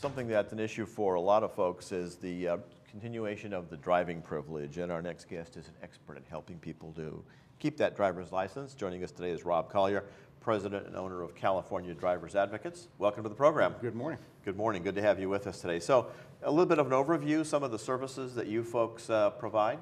Something that's an issue for a lot of folks is the continuation of the driving privilege, and our next guest is an expert at helping people to keep that driver's license. Joining us today is Rob Collier, President and owner of California Drivers Advocates. Welcome to the program. Good morning. Good morning. Good to have you with us today. So, a little bit of an overview, some of the services that you folks provide.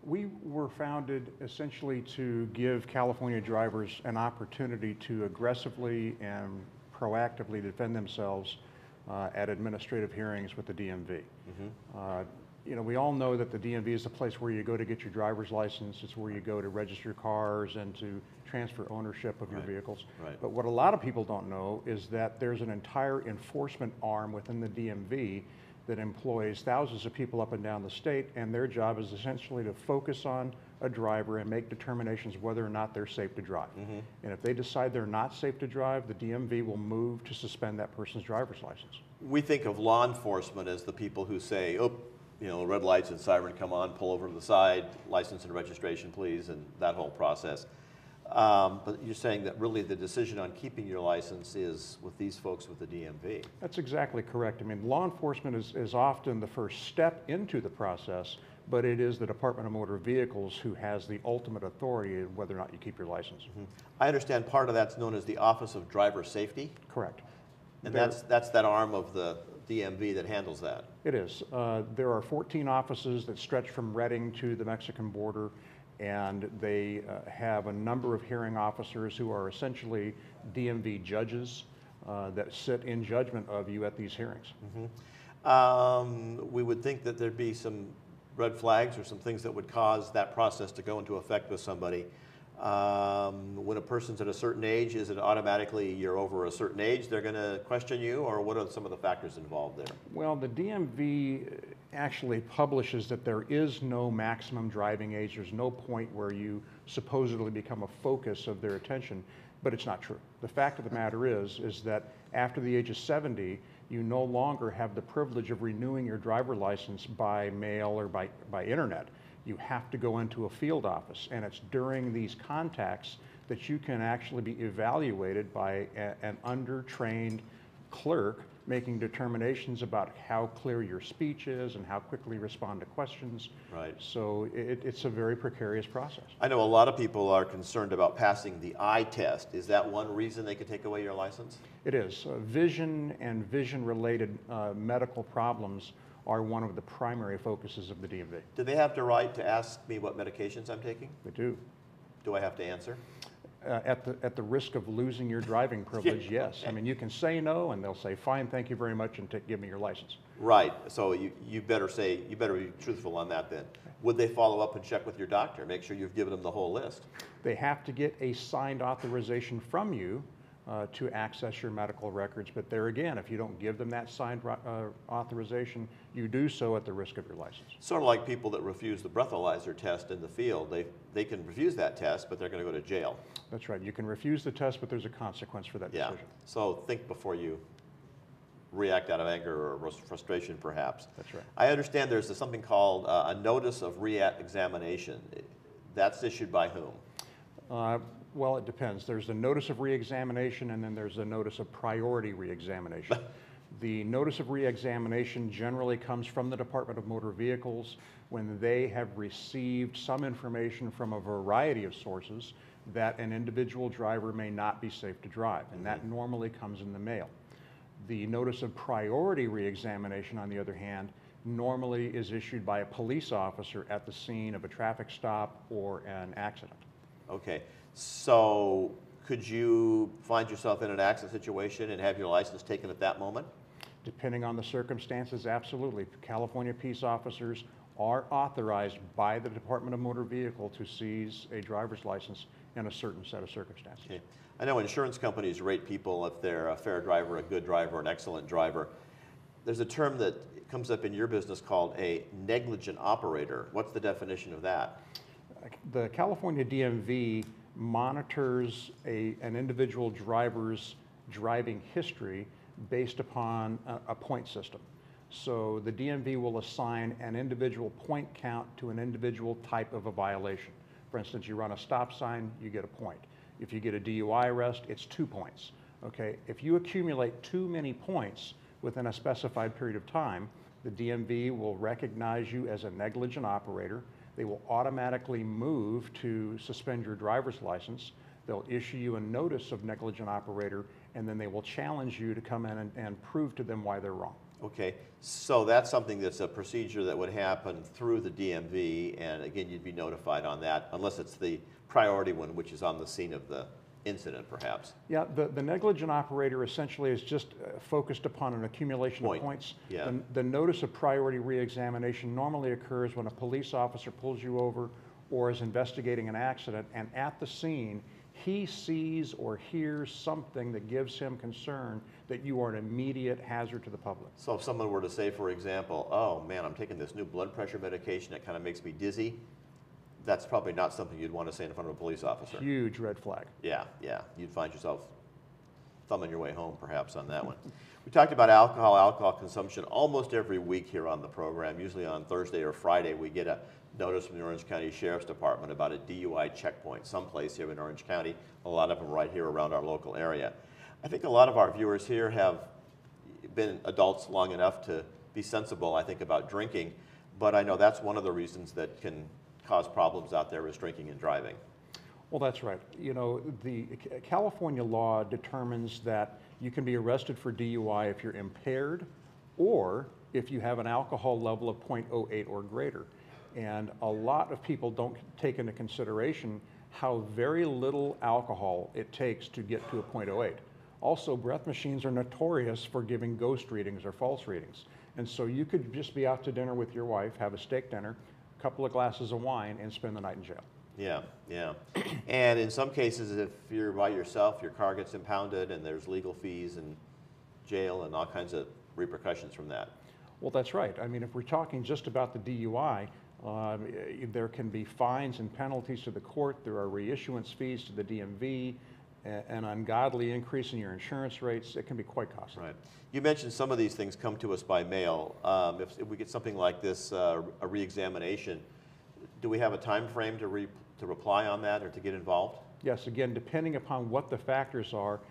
We were founded essentially to give California drivers an opportunity to aggressively and proactively defend themselves at administrative hearings with the DMV. You know, we all know that the DMV is the place where you go to get your driver's license. It's where you go to register cars and to transfer ownership of your vehicles. But what a lot of people don't know is that there's an entire enforcement arm within the DMV that employs thousands of people up and down the state, and their job is essentially to focus on a driver and make determinations whether or not they're safe to drive. And if they decide they're not safe to drive, the DMV will move to suspend that person's driver's license. We think of law enforcement as the people who say, oh, you know, red lights and siren come on, pull over to the side, license and registration please, and that whole process. But you're saying that really the decision on keeping your license is with these folks with the DMV. That's exactly correct. I mean, law enforcement is often the first step into the process, but it is the Department of Motor Vehicles who has the ultimate authority of whether or not you keep your license. I understand part of that's known as the Office of Driver Safety. Correct. And that's that arm of the DMV that handles that. It is. There are 14 offices that stretch from Reading to the Mexican border, and they have a number of hearing officers who are essentially DMV judges that sit in judgment of you at these hearings. We would think that there'd be some red flags or some things that would cause that process to go into effect with somebody. When a person's at a certain age, is it automatically you're over a certain age, they're going to question you, or what are some of the factors involved there? Well, the DMV actually publishes that there is no maximum driving age. There's no point where you supposedly become a focus of their attention, but it's not true. The fact of the matter is that after the age of 70, you no longer have the privilege of renewing your driver license by mail or by internet. You have to go into a field office, and it's during these contacts that you can actually be evaluated by an undertrained clerk making determinations about how clear your speech is and how quickly you respond to questions. So it's a very precarious process. I know a lot of people are concerned about passing the eye test. Is that one reason they could take away your license? It is. Vision and vision-related medical problems are one of the primary focuses of the DMV. Do they have the right to ask me what medications I'm taking? They do. Do I have to answer? At the risk of losing your driving privilege, yes. I mean, you can say no, and they'll say, fine, thank you very much, and give me your license. Right. So you better be truthful on that then. Would they follow up and check with your doctor, make sure you've given them the whole list? They have to get a signed authorization from you to access your medical records, but there again, if you don't give them that signed authorization, you do so at the risk of your license. Sort of like people that refuse the breathalyzer test in the field. They can refuse that test, but they're going to go to jail. That's right. You can refuse the test, but there's a consequence for that decision. So think before you react out of anger or frustration, perhaps. That's right. I understand there's something called a notice of reexamination. That's issued by whom? Well, it depends. There's the notice of reexamination, and then there's the notice of priority reexamination. The notice of reexamination generally comes from the Department of Motor Vehicles when they have received some information from a variety of sources that an individual driver may not be safe to drive, and that normally comes in the mail. The notice of priority reexamination, on the other hand, normally is issued by a police officer at the scene of a traffic stop or an accident. Okay. So could you find yourself in an accident situation and have your license taken at that moment? Depending on the circumstances, absolutely. California peace officers are authorized by the Department of Motor Vehicle to seize a driver's license in a certain set of circumstances. Okay. I know insurance companies rate people if they're a fair driver, a good driver, an excellent driver. There's a term that comes up in your business called a negligent operator. What's the definition of that? The California DMV monitors an individual driver's driving history based upon a point system. So the DMV will assign an individual point count to an individual type of a violation. For instance, you run a stop sign, you get a point. If you get a DUI arrest, it's 2 points. Okay? If you accumulate too many points, within a specified period of time, the DMV will recognize you as a negligent operator. They will automatically move to suspend your driver's license. They'll issue you a notice of negligent operator, and then they will challenge you to come in and prove to them why they're wrong. Okay, so that's something that's a procedure that would happen through the DMV, and again, you'd be notified on that, unless it's the priority one, which is on the scene of the incident, perhaps. Yeah, the negligent operator essentially is just focused upon an accumulation of points. Yeah. The notice of priority reexamination normally occurs when a police officer pulls you over or is investigating an accident, and at the scene, he sees or hears something that gives him concern that you are an immediate hazard to the public. So if someone were to say, for example, oh man, I'm taking this new blood pressure medication that kind of makes me dizzy, that's probably not something you'd want to say in front of a police officer. Huge red flag. Yeah, yeah. You'd find yourself thumbing your way home, perhaps, on that one. We talked about alcohol consumption almost every week here on the program. Usually on Thursday or Friday, we get a notice from the Orange County Sheriff's Department about a DUI checkpoint someplace here in Orange County, a lot of them right here around our local area. I think a lot of our viewers here have been adults long enough to be sensible, I think, about drinking, but I know that's one of the reasons that can cause problems out there is drinking and driving. Well, that's right. You know, the California law determines that you can be arrested for DUI if you're impaired or if you have an alcohol level of 0.08 or greater. And a lot of people don't take into consideration how very little alcohol it takes to get to a 0.08. Also, breath machines are notorious for giving ghost readings or false readings. And so you could just be out to dinner with your wife, have a steak dinner, a couple of glasses of wine, and spend the night in jail. Yeah, yeah. And in some cases, if you're by yourself, your car gets impounded and there's legal fees and jail and all kinds of repercussions from that. Well, that's right. I mean, if we're talking just about the DUI, there can be fines and penalties to the court. There are reissuance fees to the DMV, an ungodly increase in your insurance rates. It can be quite costly. Right. You mentioned some of these things come to us by mail. If we get something like this, a reexamination, do we have a time frame to reply on that or to get involved? Yes, again, depending upon what the factors are,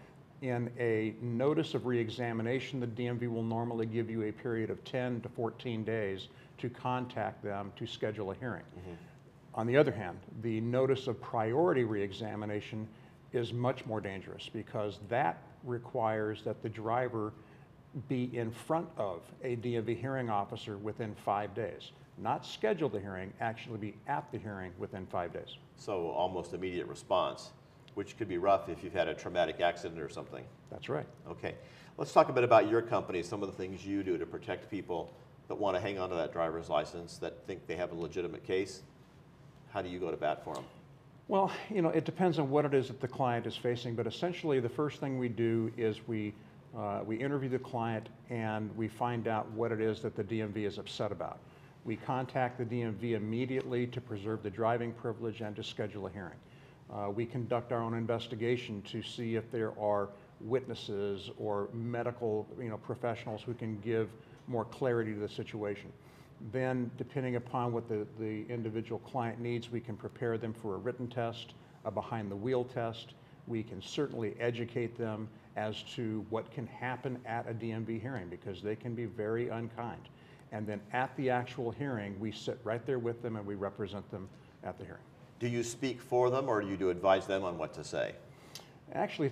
in a notice of reexamination, the DMV will normally give you a period of 10 to 14 days to contact them to schedule a hearing. On the other hand, the notice of priority reexamination is much more dangerous because that requires that the driver be in front of a DMV hearing officer within 5 days. Not schedule the hearing, actually be at the hearing within 5 days. So almost immediate response, which could be rough if you've had a traumatic accident or something. That's right. Okay. Let's talk a bit about your company, some of the things you do to protect people that want to hang on to that driver's license, that think they have a legitimate case. How do you go to bat for them? Well, you know, it depends on what it is that the client is facing, but essentially the first thing we do is we interview the client and we find out what it is that the DMV is upset about. We contact the DMV immediately to preserve the driving privilege and to schedule a hearing. We conduct our own investigation to see if there are witnesses or medical professionals who can give more clarity to the situation. Then, depending upon what the individual client needs, we can prepare them for a written test, a behind-the-wheel test. We can certainly educate them as to what can happen at a DMV hearing because they can be very unkind. And then at the actual hearing, we sit right there with them and we represent them at the hearing. Do you speak for them or do you advise them on what to say? Actually,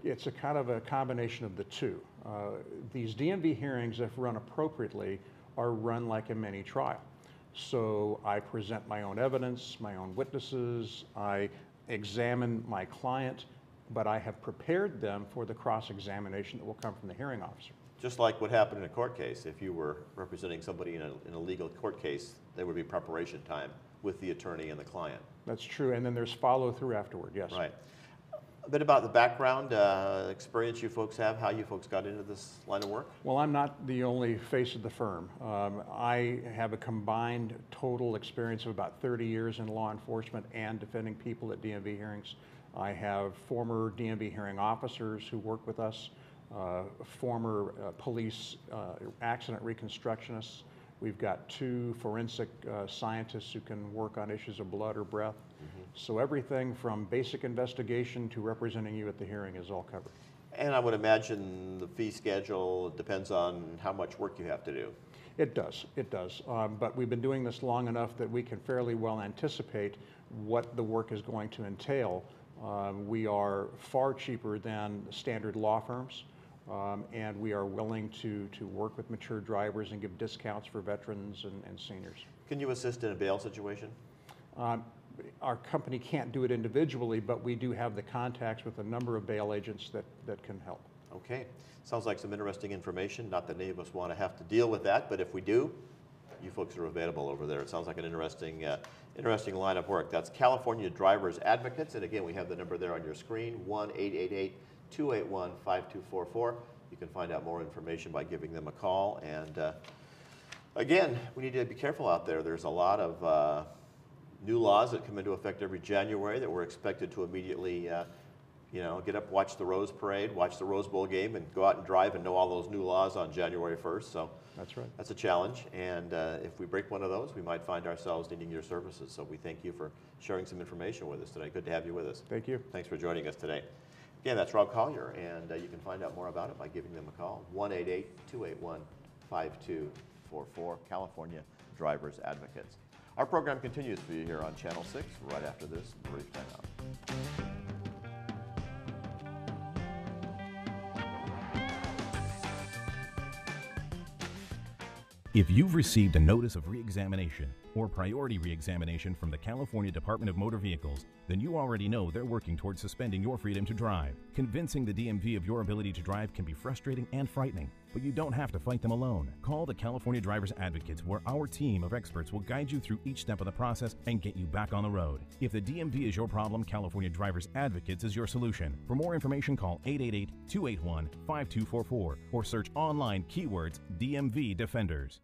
it's a kind of a combination of the two. These DMV hearings, if run appropriately, are run like a mini trial. So I present my own evidence, my own witnesses, I examine my client, but I have prepared them for the cross-examination that will come from the hearing officer. Just like what happened in a court case. If you were representing somebody in a legal court case, there would be preparation time with the attorney and the client. That's true, and then there's follow-through afterward, yes. Right. A bit about the background, experience you folks have, how you folks got into this line of work? Well, I'm not the only face of the firm. I have a combined total experience of about 30 years in law enforcement and defending people at DMV hearings. I have former DMV hearing officers who work with us, former police accident reconstructionists, We've got 2 forensic scientists who can work on issues of blood or breath. So everything from basic investigation to representing you at the hearing is all covered. And I would imagine the fee schedule depends on how much work you have to do. It does, it does. But we've been doing this long enough that we can fairly well anticipate what the work is going to entail. We are far cheaper than standard law firms, and we are willing to work with mature drivers and give discounts for veterans and seniors. Can you assist in a bail situation? Our company can't do it individually, but we do have the contacts with a number of bail agents that can help. Okay, sounds like some interesting information. Not that any of us want to have to deal with that, but if we do, you folks are available over there. It sounds like an interesting line of work. That's California Drivers Advocates, and again, we have the number there on your screen, 1-888-281-5244. You can find out more information by giving them a call. And again, we need to be careful out there. There's a lot of new laws that come into effect every January that we're expected to immediately get up, watch the Rose Parade, watch the Rose Bowl game, and go out and drive and know all those new laws on January 1st. So that's right. That's a challenge. And if we break one of those, we might find ourselves needing your services. So we thank you for sharing some information with us today. Good to have you with us. Thank you. Thanks for joining us today. Again, that's Rob Collier, and you can find out more about it by giving them a call, 1-888-281-5244, California Drivers Advocates. Our program continues for you here on Channel 6 right after this brief timeout. If you've received a notice of reexamination or priority reexamination from the California Department of Motor Vehicles, then you already know they're working towards suspending your freedom to drive. Convincing the DMV of your ability to drive can be frustrating and frightening, but you don't have to fight them alone. Call the California Drivers Advocates, where our team of experts will guide you through each step of the process and get you back on the road. If the DMV is your problem, California Drivers Advocates is your solution. For more information, call 888-281-5244 or search online keywords DMV Defenders.